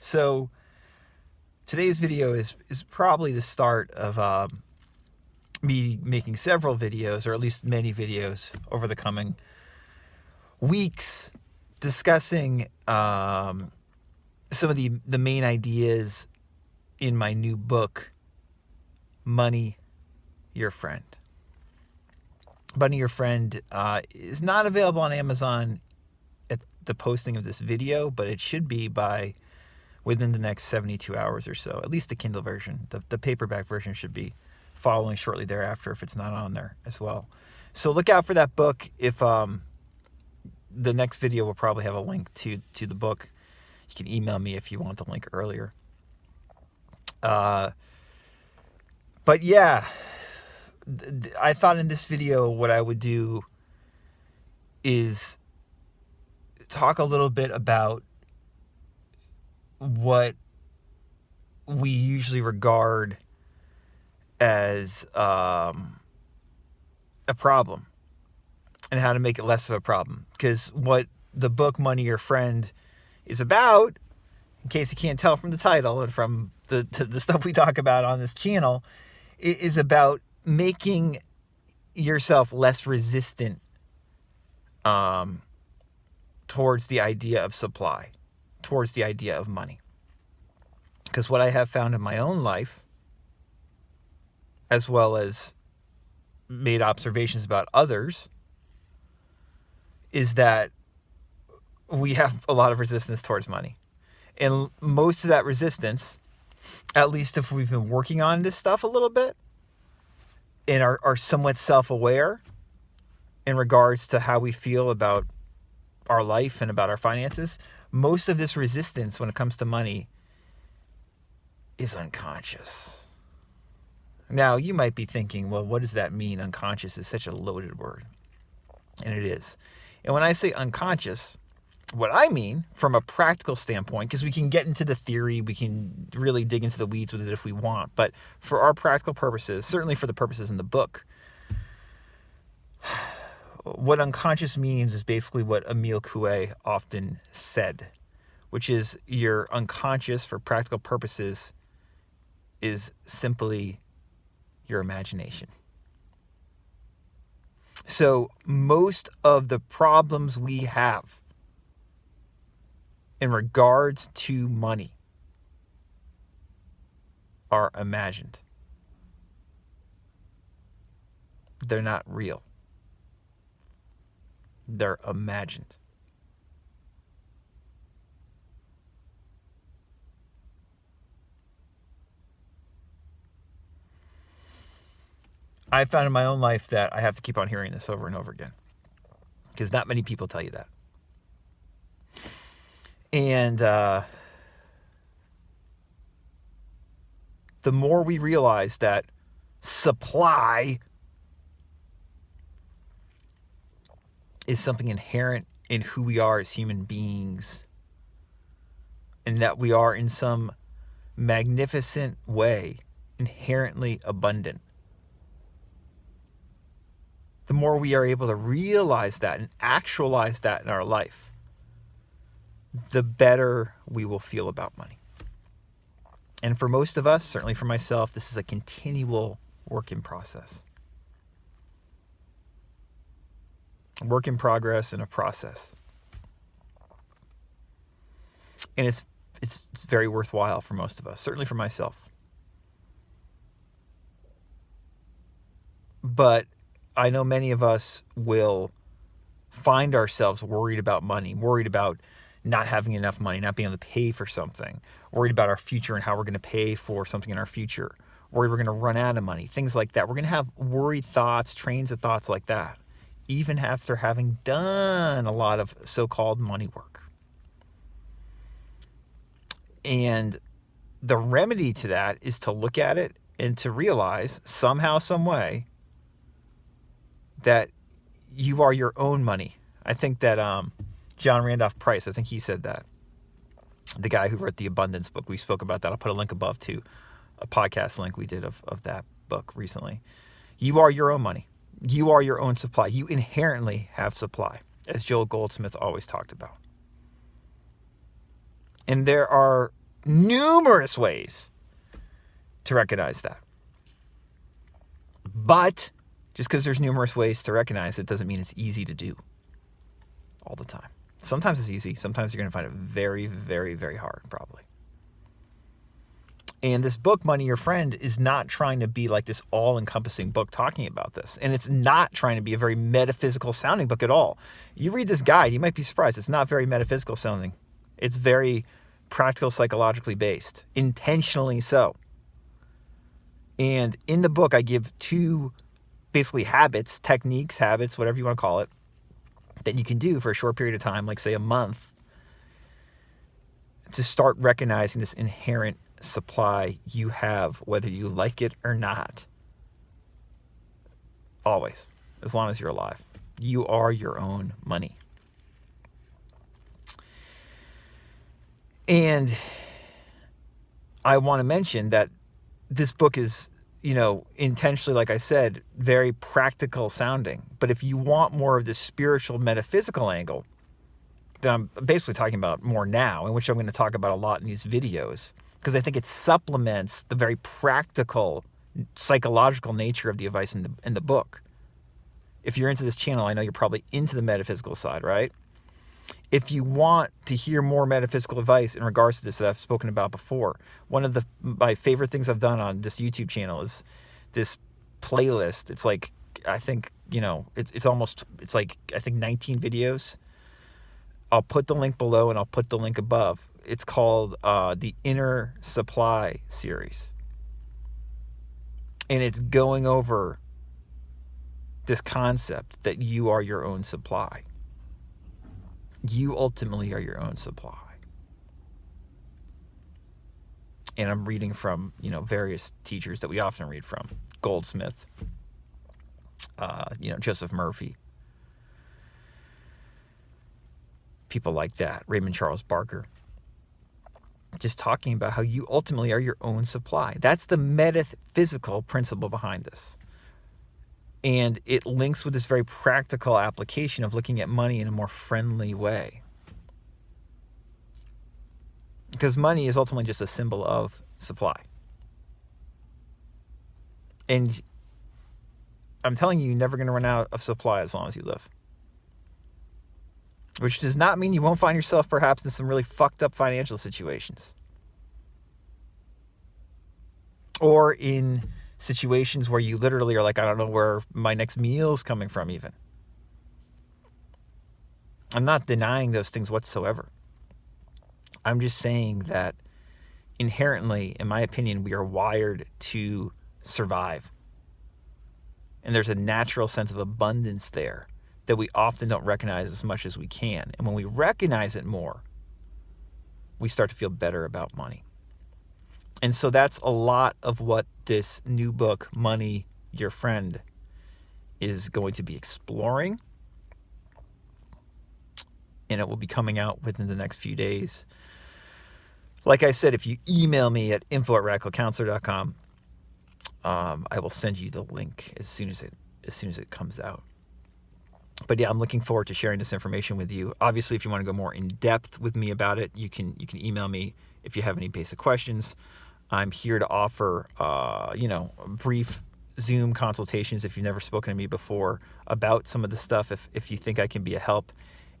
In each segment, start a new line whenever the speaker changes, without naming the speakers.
So today's video is probably the start of me making several videos, or at least many videos, over the coming weeks, discussing some of the main ideas in my new book, Money Your Friend. Money Your Friend is not available on Amazon at the posting of this video, but it should be by within the next 72 hours or so, at least the Kindle version. The paperback version should be following shortly thereafter if it's not on there as well. So look out for that book. If the next video will probably have a link to the book. You can email me if you want the link earlier. But yeah, I thought in this video what I would do is talk a little bit about what we usually regard as a problem and how to make it less of a problem. Because what the book Money Your Friend is about, in case you can't tell from the title and from the stuff we talk about on this channel, is about making yourself less resistant towards the idea of supply, towards the idea of money. Because what I have found in my own life, as well as made observations about others, is that we have a lot of resistance towards money. And most of that resistance, at least if we've been working on this stuff a little bit and are somewhat self-aware in regards to how we feel about our life and about our finances, most of this resistance when it comes to money is unconscious. Now, you might be thinking, well, what does that mean? Unconscious is such a loaded word. And it is. And when I say unconscious, what I mean from a practical standpoint, because we can get into the theory, we can really dig into the weeds with it if we want, but for our practical purposes, certainly for the purposes in the book, what unconscious means is basically what Emile Coué often said, which is your unconscious, for practical purposes, is simply your imagination. So most of the problems we have in regards to money are imagined. They're not real. They're imagined. I found in my own life that I have to keep on hearing this over and over again, because not many people tell you that. And the more we realize that supply is something inherent in who we are as human beings, and that we are in some magnificent way inherently abundant, the more we are able to realize that and actualize that in our life, the better we will feel about money. And for most of us, certainly for myself, this is a continual work in process. Work in progress and a process. And it's very worthwhile for most of us, certainly for myself. But I know many of us will find ourselves worried about money, worried about not having enough money, not being able to pay for something, worried about our future and how we're going to pay for something in our future, worried we're going to run out of money, things like that. We're going to have worried thoughts, trains of thoughts like that, even after having done a lot of so-called money work. And the remedy to that is to look at it and to realize somehow, some way, that you are your own money. I think that John Randolph Price, I think he said that. The guy who wrote the Abundance book. We spoke about that. I'll put a link above to a podcast link we did of that book recently. You are your own money. You are your own supply. You inherently have supply, as Joel Goldsmith always talked about. And there are numerous ways to recognize that. But just because there's numerous ways to recognize it doesn't mean it's easy to do all the time. Sometimes it's easy. Sometimes you're going to find it very, very, very hard, probably. And this book, Money Your Friend, is not trying to be like this all-encompassing book talking about this. And it's not trying to be a very metaphysical sounding book at all. You read this guide, you might be surprised. It's not very metaphysical sounding. It's very practical, psychologically based, intentionally so. And in the book, I give 2 basically habits, techniques, habits, whatever you want to call it, that you can do for a short period of time, like say a month, to start recognizing this inherent supply you have, whether you like it or not. Always, as long as you're alive. You are your own money. And I want to mention that this book is, intentionally, like I said, very practical sounding. But if you want more of this spiritual, metaphysical angle, that I'm basically talking about more now, and which I'm going to talk about a lot in these videos, because I think it supplements the very practical, psychological nature of the advice in the book. If you're into this channel, I know you're probably into the metaphysical side, right? If you want to hear more metaphysical advice in regards to this that I've spoken about before, one of my favorite things I've done on this YouTube channel is this playlist. It's like, I think, it's like, I think 19 videos. I'll put the link below and I'll put the link above. It's called the Inner Supply series. And it's going over this concept that you are your own supply. You ultimately are your own supply. And I'm reading from, various teachers that we often read from. Goldsmith, Joseph Murphy. People like that. Raymond Charles Barker. Just talking about how you ultimately are your own supply. That's the metaphysical principle behind this. And it links with this very practical application of looking at money in a more friendly way. Because money is ultimately just a symbol of supply. And I'm telling you, you're never going to run out of supply as long as you live. Which does not mean you won't find yourself perhaps in some really fucked up financial situations. Or in situations where you literally are like, I don't know where my next meal's coming from even. I'm not denying those things whatsoever. I'm just saying that inherently, in my opinion, we are wired to survive. And there's a natural sense of abundance there that we often don't recognize as much as we can. And when we recognize it more, we start to feel better about money. And so that's a lot of what this new book, Money Your Friend, is going to be exploring. And it will be coming out within the next few days. Like I said, if you email me at info@radicalcounselor.com, I will send you the link as soon as it comes out. But yeah, I'm looking forward to sharing this information with you. Obviously, if you want to go more in depth with me about it, you can email me if you have any basic questions. I'm here to offer, brief Zoom consultations if you've never spoken to me before about some of the stuff, if you think I can be a help.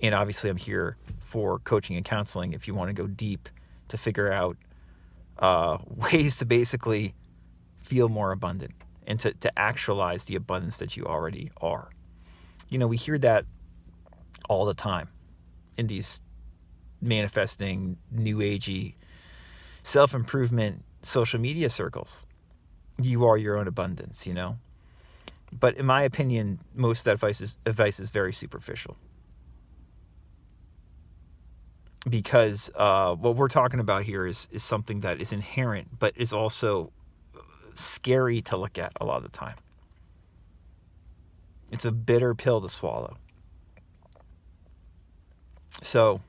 And obviously, I'm here for coaching and counseling if you want to go deep to figure out ways to basically feel more abundant and to actualize the abundance that you already are. We hear that all the time in these manifesting, new agey, self-improvement social media circles. You are your own abundance, But in my opinion, most of that advice is very superficial. Because what we're talking about here is something that is inherent, but is also scary to look at a lot of the time. It's a bitter pill to swallow. So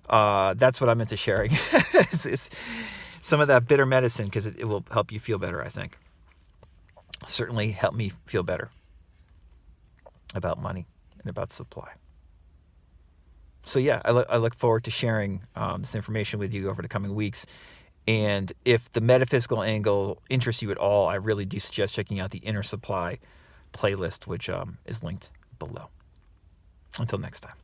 that's what I'm into sharing. It's some of that bitter medicine, because it will help you feel better, I think. Certainly help me feel better about money and about supply. So yeah, I look forward to sharing this information with you over the coming weeks. And if the metaphysical angle interests you at all, I really do suggest checking out the Inner Supply playlist, which is linked below. Until next time.